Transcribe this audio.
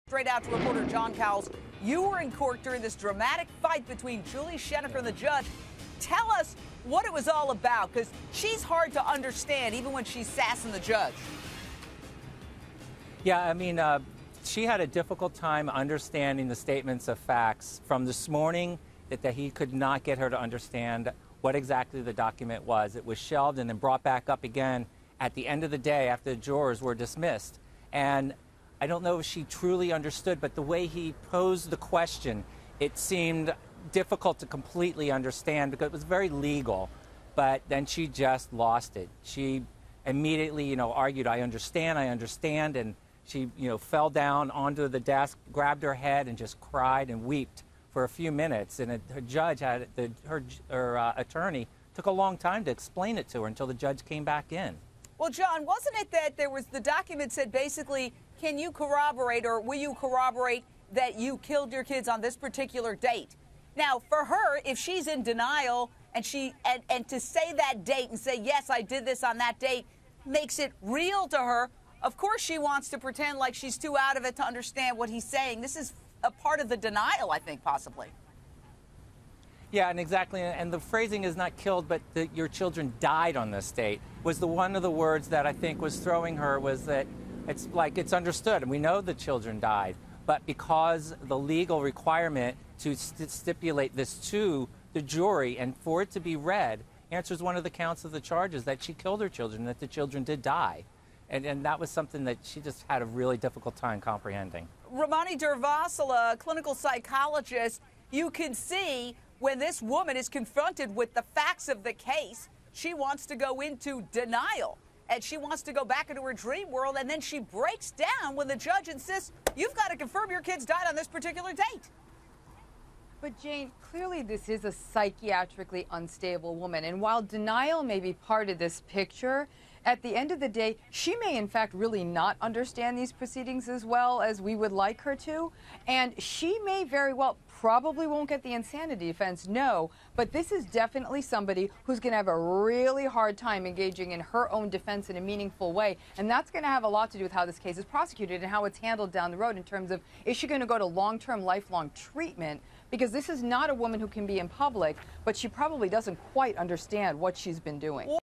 Straight out to reporter John Cowles. You were in court during this dramatic fight between Julie Schenecker and the judge. Tell us what it was all about, because she's hard to understand even when she's sassing the judge. Yeah, I mean, she had a difficult time understanding the statements of facts from this morning that he could not get her to understand what exactly the document was. It was shelved and then brought back up again at the end of the day after the jurors were dismissed. And I don't know if she truly understood, but the way he posed the question, it seemed difficult to completely understand because it was very legal. But then she just lost it. She immediately, argued, I understand, and she, fell down onto the desk, grabbed her head, and just cried and wept for a few minutes. And her judge had, her attorney took a long time to explain it to her until the judge came back in. Well, John, wasn't it that there was the document said basically, can you corroborate or will you corroborate that you killed your kids on this particular date? Now, for her, if she's in denial and to say that date and say, yes, I did this on that date, makes it real to her. Of course, she wants to pretend like she's too out of it to understand what he's saying. This is a part of the denial, I think, possibly. Yeah, and exactly, and the phrasing is not killed, but your children died on this date was one of the words that I think was throwing her, was that it's like it's understood, and we know the children died, but because the legal requirement to stipulate this to the jury and for it to be read answers one of the counts of the charges that she killed her children, that the children did die. And that was something that she just had a really difficult time comprehending. Ramani Durvasula, a clinical psychologist, you can see when this woman is confronted with the facts of the case, she wants to go into denial. And she wants to go back into her dream world, and then she breaks down when the judge insists, you've got to confirm your kids died on this particular date. But Jane, clearly this is a psychiatrically unstable woman, and while denial may be part of this picture, at the end of the day, she may in fact really not understand these proceedings as well as we would like her to, and she may very well probably won't get the insanity defense, no, but this is definitely somebody who's going to have a really hard time engaging in her own defense in a meaningful way, and that's going to have a lot to do with how this case is prosecuted and how it's handled down the road in terms of, is she going to go to long-term, lifelong treatment? Because this is not a woman who can be in public, but she probably doesn't quite understand what she's been doing.